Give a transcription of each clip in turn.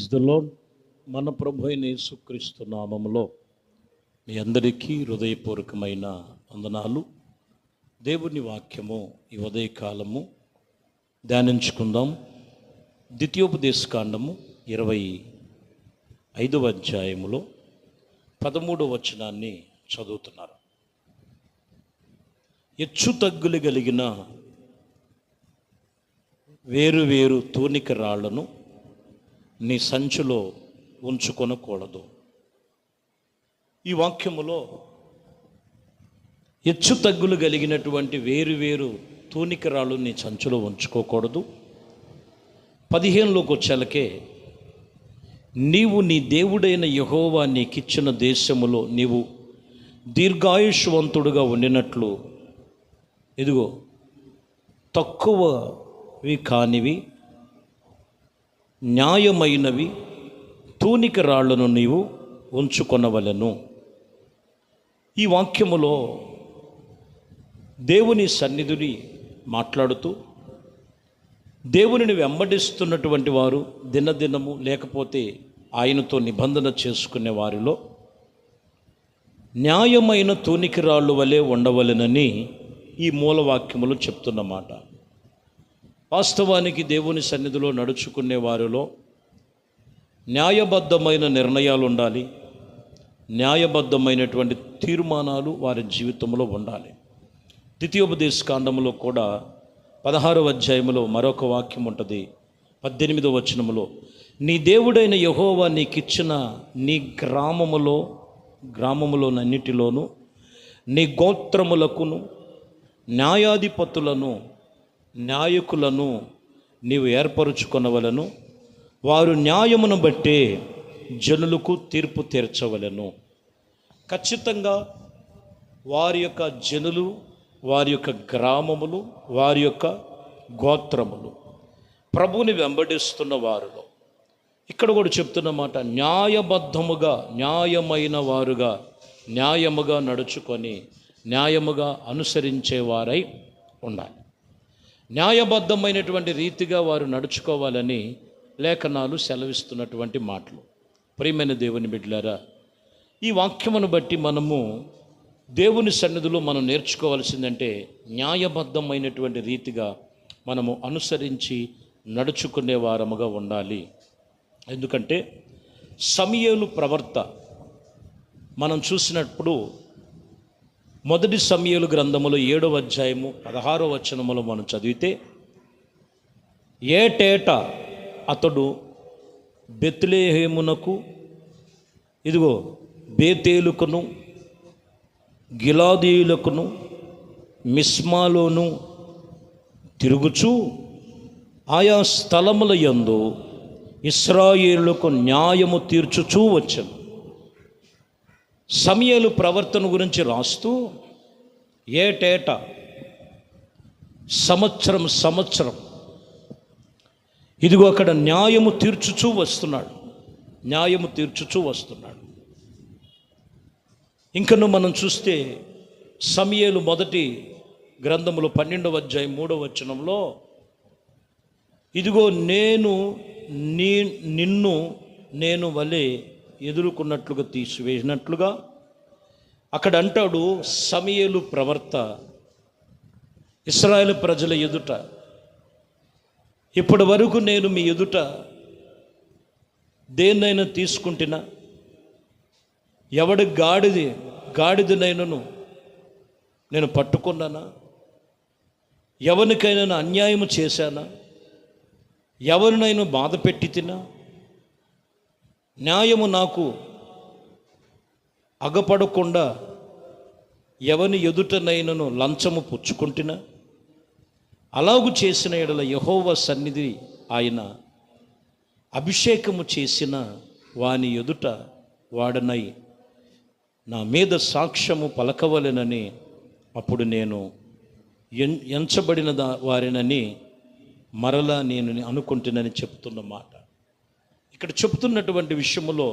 Praise the lord. మన ప్రభు అయిన యేసుక్రీస్తు నామములో మీ అందరికీ హృదయపూర్వకమైన వందనాలు. దేవుని వాక్యము ఈ ఉదయకాలము ధ్యానించుకుందాం. ద్వితీయోపదేశకాండము 25వ అధ్యాయములో 13వ వచనాన్ని చదువుతున్నారు. హెచ్చు తగ్గులు కలిగిన వేరు తూనిక రాళ్లను నీ సంచిలో ఉంచుకొనకూడదు. ఈ వాక్యములో హెచ్చు తగ్గులు కలిగినటువంటి వేరు తూనికరాళ్ళు నీ సంచిలో ఉంచుకోకూడదు. 15లోకి వచ్చాలకే నీవు నీ దేవుడైన యెహోవా నీకిచ్చిన దేశములో నీవు దీర్ఘాయుష్వంతుడుగా ఉండినట్లు ఇదిగో తక్కువవి కానివి న్యాయమైనవి తూనిక రాళ్లను నీవు ఉంచుకొనవలెను. ఈ వాక్యములో దేవుని సన్నిధిని మాట్లాడుతూ దేవునిని వెంబడిస్తున్నటువంటి వారు దినదినము లేకపోతే ఆయనతో నిబంధన చేసుకునే వారిలో న్యాయమైన తూనిక రాళ్ళు వలె ఉండవలెనని ఈ మూలవాక్యములు చెప్తున్నమాట. వాస్తవానికి దేవుని సన్నిధిలో నడుచుకునే వారిలో న్యాయబద్ధమైన నిర్ణయాలు ఉండాలి, న్యాయబద్ధమైనటువంటి తీర్మానాలు వారి జీవితంలో ఉండాలి. ద్వితీయోపదేశకాండములో కూడా 16వ అధ్యాయంలో మరొక వాక్యం ఉంటుంది. 18వ వచనములో నీ దేవుడైన యెహోవా నీకిచ్చిన నీ గ్రామములోనన్నిటిలోను నీ గోత్రములకును న్యాయాధిపతులను నాయకులను నీవు ఏర్పరుచుకొనవలను. వారు న్యాయమును బట్టే జనులకు తీర్పు తీర్చవలను. ఖచ్చితంగా వారి యొక్క జనులు, వారి యొక్క గ్రామములు, వారి యొక్క గోత్రములు ప్రభువుని వెంబడిస్తున్న వారిలో ఇక్కడ కూడా చెప్తున్నమాట, న్యాయబద్ధముగా న్యాయమైన వారుగా న్యాయముగా నడుచుకొని న్యాయముగా అనుసరించేవారై ఉండాలి. న్యాయబద్ధమైనటువంటి రీతిగా వారు నడుచుకోవాలని లేఖనాలు సెలవిస్తున్నటువంటి మాటలు. ప్రియమైన దేవుని బిడ్డలారా, ఈ వాక్యమును బట్టి మనము దేవుని సన్నిధిలో మనం నేర్చుకోవాల్సిందంటే న్యాయబద్ధమైనటువంటి రీతిగా మనము అనుసరించి నడుచుకునే వారముగా ఉండాలి. ఎందుకంటే సమూయేలు ప్రవర్త మనం చూసినప్పుడు మొదటి సమూయేలు గ్రంథములో 7వ అధ్యాయము 16వ వచనములో మనం చదివితే ఏటేటా అతడు బెత్లెహేమునకు ఇదిగో బేతేలుకును గిలాదీయులకును మిస్మాలోను తిరుగుచూ ఆయా స్థలముల యందు ఇశ్రాయేలులకు న్యాయము తీర్చుచూ వచ్చాను. సమూయేలు ప్రవర్తన గురించి రాస్తూ ఏటేటా సంవత్సరం ఇదిగో అక్కడ న్యాయము తీర్చుచూ వస్తున్నాడు. ఇంకను మనం చూస్తే సమూయేలు మొదటి గ్రంథములో 12వ అధ్యాయం 3వ వచనంలో ఇదిగో నిన్ను నేను వలె ఎదుర్కొన్నట్లుగా తీసివేసినట్లుగా అక్కడ అంటాడు. సమూయేలు ప్రవర్త ఇశ్రాయేలు ప్రజల ఎదుట ఇప్పటి వరకు నేను మీ ఎదుట దేన్నైనా తీసుకుంటున్నా, ఎవడి గాడిదనైనను నేను పట్టుకున్నానా, ఎవరికైనా అన్యాయం చేశానా, ఎవరినైనా బాధ పెట్టి తినా, న్యాయము నాకు అగపడకుండా ఎవని ఎదుటనైనను లంచము పుచ్చుకుంటున్నా, అలాగు చేసిన ఎడల యెహోవా సన్నిధి ఆయన అభిషేకము చేసిన వాని ఎదుట వాడనై నా మీద సాక్ష్యము పలకవలెనని అప్పుడు నేను ఎంచబడిన వారినని మరలా నేను అనుకుంటున్నానని చెప్తున్న మాట. ఇక్కడ చెప్తున్నటువంటి విషయములో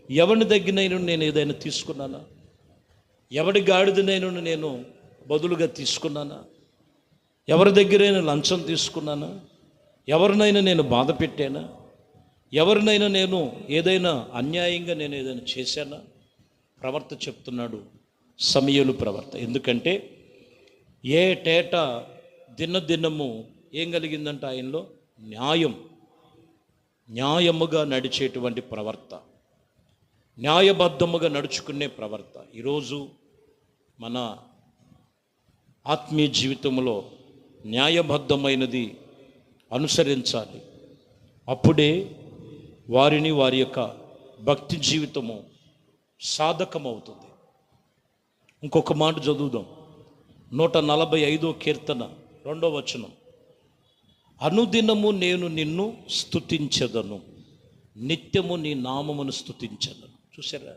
ఎవరి దగ్గరైనా నేను ఏదైనా తీసుకున్నానా, ఎవడి గాడిదనైనా నేను బదులుగా తీసుకున్నానా, ఎవరి దగ్గరైనా లంచం తీసుకున్నానా, ఎవరినైనా నేను బాధ పెట్టానా, ఎవరినైనా నేను ఏదైనా అన్యాయంగా నేను ఏదైనా చేశానా? ప్రవర్త చెప్తున్నాడు, సమయలు ప్రవర్త. ఎందుకంటే ఏటేటా దినదినము ఏం కలిగిందంట ఆయనలో? న్యాయముగా నడిచేటువంటి ప్రవర్త, న్యాయబద్ధముగా నడుచుకునే ప్రవర్త. ఈరోజు మన ఆత్మీయ జీవితంలో న్యాయబద్ధమైనది అనుసరించాలి. అప్పుడే వారి యొక్క భక్తి జీవితము సాధకమవుతుంది. ఇంకొక మాట చదువుదాం. 145 కీర్తన 2వ వచనం. అనుదినము నేను నిన్ను స్తుతించెదను, నిత్యము నీ నామమును స్తుతించెదను. చూసారా?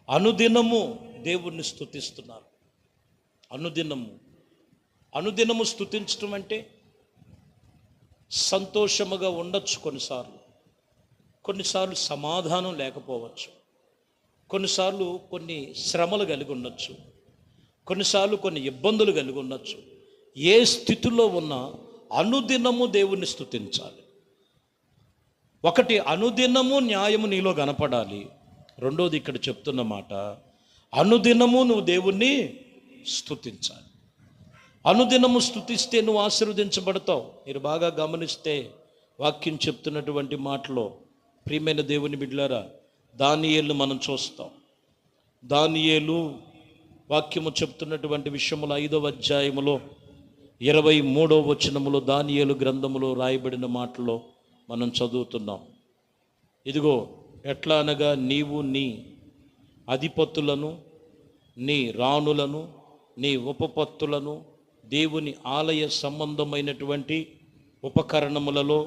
అనుదినము దేవుణ్ణి స్తుతిస్తున్నారు. అనుదినము స్తుతించడం అంటే సంతోషముగా ఉండొచ్చు. కొన్నిసార్లు సమాధానం లేకపోవచ్చు, కొన్నిసార్లు కొన్ని శ్రమలు కలిగి ఉండొచ్చు, కొన్నిసార్లు కొన్ని ఇబ్బందులు కలిగి ఉండొచ్చు. ఏ స్థితిలో ఉన్నా అనుదినము దేవుణ్ణి స్తుతించాలి. ఒకటి, అనుదినము న్యాయము నీలో కనపడాలి. రెండోది ఇక్కడ చెప్తున్న మాట, అనుదినము నువ్వు దేవుణ్ణి స్తుతించాలి. అనుదినము స్తుతిస్తే నువ్వు ఆశీర్వదించబడతావు. మీరు బాగా గమనిస్తే వాక్యం చెప్తున్నటువంటి మాటలో, ప్రియమైన దేవుని బిడ్డలారా, దానియేలు మనం చూస్తాం. దానియేలు వాక్యము చెప్తున్నటువంటి విషయములో 5వ అధ్యాయములో 23వ వచనములో దానియేలు గ్రంథములో రాయబడిన మాటలో మనం చదువుతున్నాం. ఇదిగో, ఎట్లా అనగా, నీవు నీ అధిపతులను, నీ రాణులను, నీ ఉపపత్తులను దేవుని ఆలయ సంబంధమైనటువంటి ఉపకరణములలో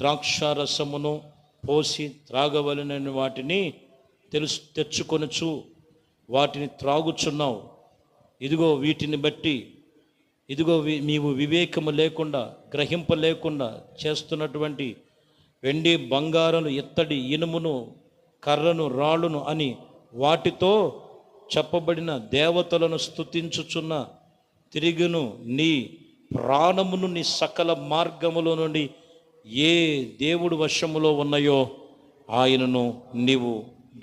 ద్రాక్షారసమును పోసి త్రాగవలనని వాటిని తెచ్చుకొనుచు వాటిని త్రాగుచున్నావు. ఇదిగో, వీటిని బట్టి నీవు వివేకము లేకుండా, గ్రహింప లేకుండా చేస్తున్నటువంటి వెండి, బంగారం, ఇత్తడి, ఇనుమును, కర్రను, రాళ్ళును అని వాటితో చెప్పబడిన దేవతలను స్తుతించుచున్న తిరిగిను నీ ప్రాణమును నీ సకల మార్గములో నుండి ఏ దేవుడు వశములో ఉన్నాయో ఆయనను నీవు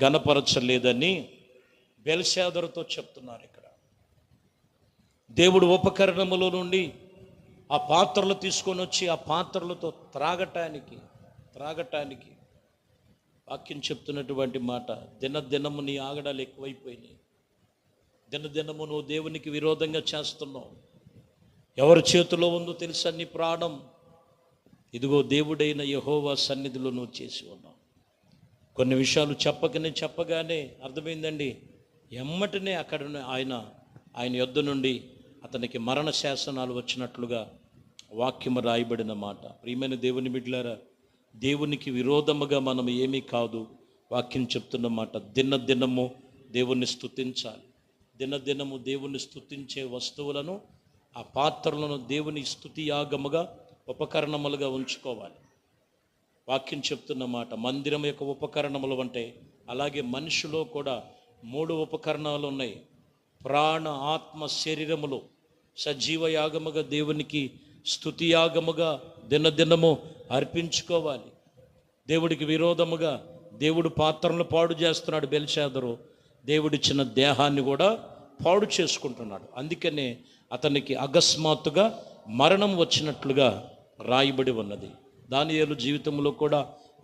గణపరచలేదని బెల్షాదరుతో చెప్తున్నారు. ఇక్కడ దేవుడు ఉపకరణములో నుండి ఆ పాత్రలు తీసుకొని వచ్చి ఆ పాత్రలతో త్రాగటానికి వాక్యం చెప్తున్నటువంటి మాట, దినదినము నీ ఆగడాలు ఎక్కువైపోయినాయి. దినదినము నువ్వు దేవునికి విరోధంగా చేస్తున్నావు. ఎవరి చేతిలో ఉందో తెలుసా నీ ప్రాణం? ఇదిగో, దేవుడైన యెహోవా సన్నిధిలో నువ్వు చేసి ఉన్నావు. కొన్ని విషయాలు చెప్పగానే అర్థమైందండి, ఎమ్మటనే అక్కడ ఆయన యొద్ద నుండి అతనికి మరణ శాసనాలు వచ్చినట్లుగా వాక్యము రాయబడిన మాట. ప్రియమైన దేవుని బిడ్డలారా, దేవునికి విరోధముగా మనం ఏమీ కాదు. వాక్యం చెప్తున్న మాట, దినదినము దేవుణ్ణి స్తుతించాలి. దినదినము దేవుణ్ణి స్తుతించే వస్తువులను, ఆ పాత్రలను దేవుని స్తుతి యాగముగా, ఉపకరణములుగా ఉంచుకోవాలి. వాక్యం చెప్తున్న మాట, మందిరం యొక్క ఉపకరణములు అంటే అలాగే మనిషిలో కూడా 3 ఉపకరణాలు ఉన్నాయి. ప్రాణ, ఆత్మ, శరీరములు సజీవ యాగముగా దేవునికి స్తుతి యాగముగా దినదినము అర్పించుకోవాలి. దేవుడికి విరోధముగా దేవుడు పాత్రలను పాడు చేస్తున్నాడు బెల్షాదరు. దేవుడిచ్చిన దేహాన్ని కూడా పాడు చేసుకుంటున్నాడు. అందుకనే అతనికి అకస్మాత్తుగా మరణం వచ్చినట్లుగా రాయబడి ఉన్నది. దానియేలు జీవితంలో కూడా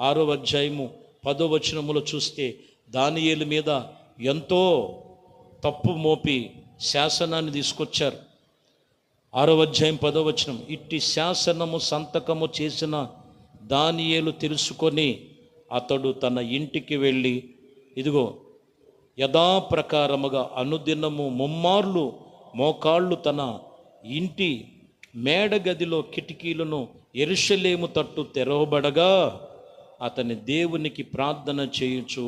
6వ అధ్యాయము 10వ వచనములో చూస్తే దానియేలు మీద ఎంతో తప్పు మోపి శాసనాన్ని తీసుకొచ్చారు. 6వ అధ్యాయం 10వ వచనం, ఇట్టి శాసనము సంతకము చేసిన దానియేలు తెలుసుకొని అతడు తన ఇంటికి వెళ్ళి, ఇదిగో, యథాప్రకారముగా అనుదినము 3 మార్లు మోకాళ్ళు తన ఇంటి మేడగదిలో కిటికీలను యెరూషలేము తట్టు తెరవబడగా అతని దేవునికి ప్రార్థన చేయుచు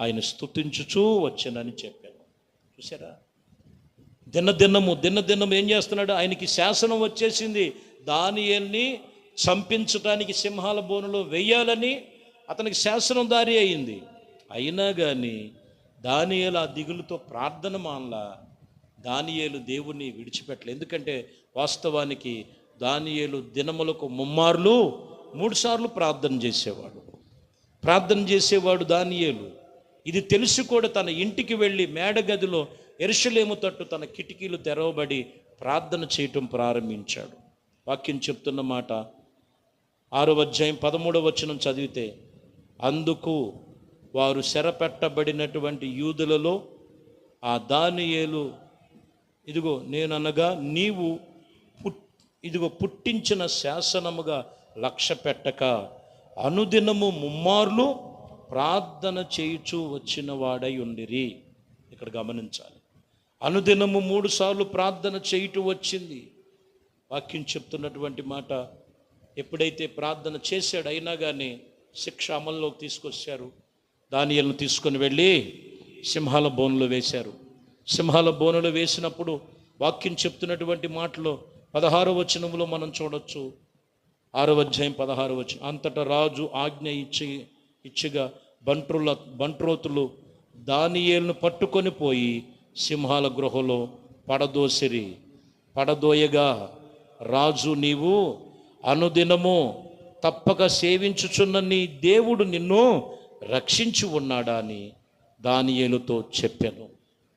ఆయన స్తుతించుచూ వచ్చానని చెప్పాను. చూసారా? దినదినం ఏం చేస్తున్నాడు? ఆయనకి శాసనం వచ్చేసింది, దానియేలుని చంపించటానికి సింహాల బోనులో వెయ్యాలని అతనికి శాసనం దారి అయింది. అయినా కానీ దానియేలు ఆ దిగులుతో ప్రార్థన మానలా. దానియేలు దేవుణ్ణి విడిచిపెట్టలేదు. ఎందుకంటే వాస్తవానికి దానియేలు దినములకు 3 మార్లు 3 సార్లు ప్రార్థన చేసేవాడు. ప్రార్థన చేసేవాడు దానియేలు. ఇది తెలిసి కూడా తన ఇంటికి వెళ్ళి మేడగదిలో యెరూషలేము తట్టు తన కిటికీలు తెరవబడి ప్రార్థన చేయటం ప్రారంభించాడు. వాక్యం చెప్తున్న మాట 6వ అధ్యాయం 13వ వచనం చదివితే, అందుకు వారు చెరపెట్టబడినటువంటి యూదులలో ఆ దానియేలు, ఇదిగో నేననగా నీవు పుట్టించిన శాసనముగా లక్ష్య పెట్టక అనుదినము ముమ్మార్లు ప్రార్థన చేయుచూ వచ్చిన వాడై ఉండిరి. ఇక్కడ గమనించాలి, అనుదినము 3 సార్లు ప్రార్థన చేయుటూ వచ్చింది. వాక్యం చెప్తున్నటువంటి మాట, ఎప్పుడైతే ప్రార్థన చేశాడు అయినా కానీ శిక్ష అమల్లోకి తీసుకొచ్చారు. దానియేలును తీసుకొని వెళ్ళి సింహాల బోనులో వేశారు. సింహాల బోనులో వేసినప్పుడు వాక్యం చెప్తున్నటువంటి మాటలో 16వ వచనంలో మనం చూడొచ్చు. 6వ అధ్యాయం 16వ వచనం, అంతటా రాజు ఆజ్ఞ ఇచ్చిగా బంట్రోతులు దానియేలును పట్టుకొని పోయి సింహాల గృహలో పడదోసిరి. పడదోయగా రాజు, నీవు అనుదినము తప్పక సేవించుచున్న నీ దేవుడు నిన్ను రక్షించి ఉన్నాడా అని దానియేలుతో చెప్పాను.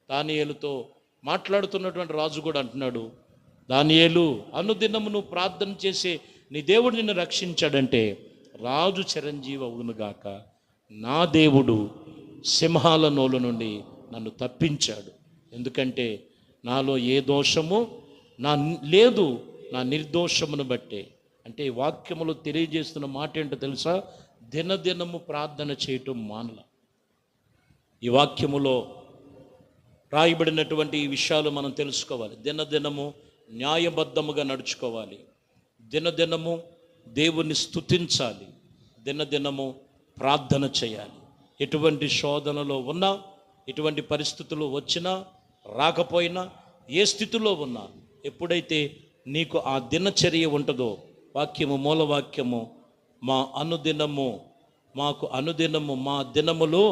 దానియేలుతో మాట్లాడుతున్నటువంటి రాజు కూడా అంటున్నాడు, దానియేలు, అనుదినము నువ్వు ప్రార్థన చేసే నీ దేవుడు నిన్ను రక్షించాడంటే రాజు చిరంజీవి అవునుగాక, నా దేవుడు సింహాల నోలు నుండి నన్ను తప్పించాడు. ఎందుకంటే నాలో ఏ దోషము లేదు, నా నిర్దోషమును బట్టే. అంటే ఈ వాక్యములో తెలియజేస్తున్న మాట ఏంటో తెలుసా? దినదినము ప్రార్థన చేయటం మానల. ఈ వాక్యములో రాయబడినటువంటి ఈ విషయాలు మనం తెలుసుకోవాలి. దినదినము న్యాయబద్ధముగా నడుచుకోవాలి, దినదినము దేవుని స్తుతించాలి, దినదినము ప్రార్థన చేయాలి. ఎటువంటి శోధనలో ఉన్నా, ఎటువంటి పరిస్థితులు వచ్చినా రాకపోయినా, ఏ స్థితిలో ఉన్నా, ఎప్పుడైతే నీకు ఆ దినచర్య ఉంటుందో, వాక్యము మూలవాక్యము, మాకు అనుదినము మా దినములో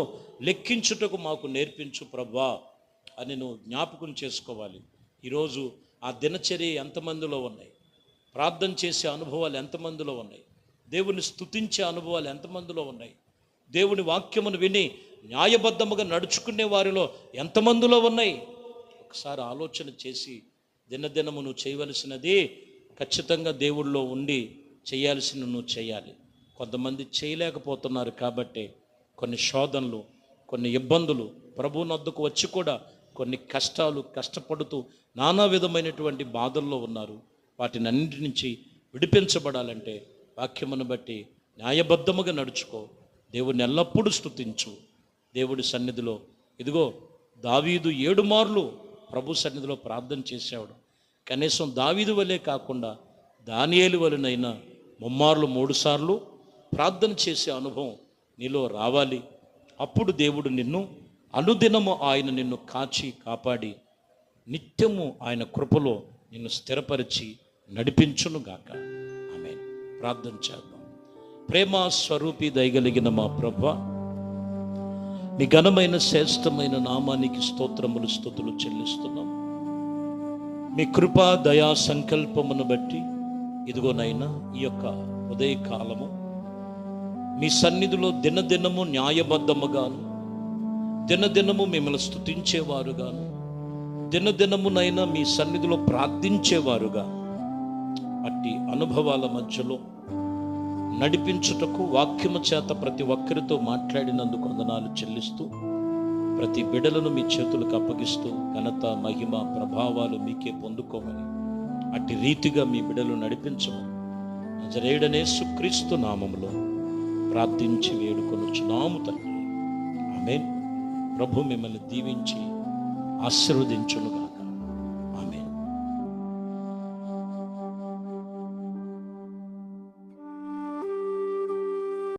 లెక్కించుటకు మాకు నేర్పించు ప్రభువా అని నువ్వు జ్ఞాపకం చేసుకోవాలి. ఈరోజు ఆ దినచర్య ఎంతమందిలో ఉన్నాయి? ప్రార్థన చేసే అనుభవాలు ఎంతమందిలో ఉన్నాయి? దేవుని స్తుతించే అనుభవాలు ఎంతమందిలో ఉన్నాయి? దేవుని వాక్యమును విని న్యాయబద్ధముగా నడుచుకునే వారిలో ఎంతమందిలో ఉన్నాయి? ఒకసారి ఆలోచన చేసి దినదినము నువ్వు చేయవలసినది ఖచ్చితంగా దేవుళ్ళో ఉండి చేయాల్సిన నువ్వు చేయాలి. కొంతమంది చేయలేకపోతున్నారు కాబట్టి కొన్ని శోధనలు, కొన్ని ఇబ్బందులు, ప్రభువు వద్దకు వచ్చి కూడా కొన్ని కష్టాలు కష్టపడుతూ నానా విధమైనటువంటి బాధల్లో ఉన్నారు. వాటిని అన్నింటి నుంచి విడిపించబడాలంటే వాక్యమును బట్టి న్యాయబద్ధముగా నడుచుకో, దేవుడిని ఎల్లప్పుడూ స్తుతించు. దేవుడి సన్నిధిలో, ఇదిగో దావీదు 7 మార్లు ప్రభు సన్నిధిలో ప్రార్థన చేసేవాడు. కనీసం దావీదు వలె కాకుండా దానియేలు వలెనైనా 3 సార్లు ప్రార్థన చేసే అనుభవం నీలో రావాలి. అప్పుడు దేవుడు నిన్ను అనుదినము ఆయన నిన్ను కాచి కాపాడి నిత్యము ఆయన కృపలో నిన్ను స్థిరపరిచి నడిపించునుగాక. ఆమేన్. ప్రార్థన చేద్దాం. ప్రేమ స్వరూపి దయగలిగిన మా ప్రభువా, మీ ఘనమైన శ్రేష్టమైన నామానికి స్తోత్రములు స్తుతులు చెల్లిస్తున్నాం. మీ కృపా దయా సంకల్పమును బట్టి ఇదిగోనైనా ఈ యొక్క ఉదయకాలము మీ సన్నిధిలో దినదినము న్యాయబద్ధముగాను, దినదినము మిమ్మల్ని స్తుతించేవారుగాను, దినదినమునైనా మీ సన్నిధిలో ప్రార్థించేవారుగా అట్టి అనుభవాల మధ్యలో నడిపించుటకు వాక్యము చేత ప్రతి ఒక్కరితో మాట్లాడినందుకు వందనాలు చెల్లిస్తూ, ప్రతి బిడలను మీ చేతులకు అప్పగిస్తూ ఘనత మహిమ ప్రభావాలు మీకే పొందుకోమని అట్టి రీతిగా మీ బిడలు నడిపించమని నజరేయుడైన యేసుక్రీస్తు నామములో ప్రార్థించి వేడుకొనుచున్నాము తండ్రి. ఆమేన్. ప్రభు మిమ్మల్ని దీవించి ఆశీర్వదించును.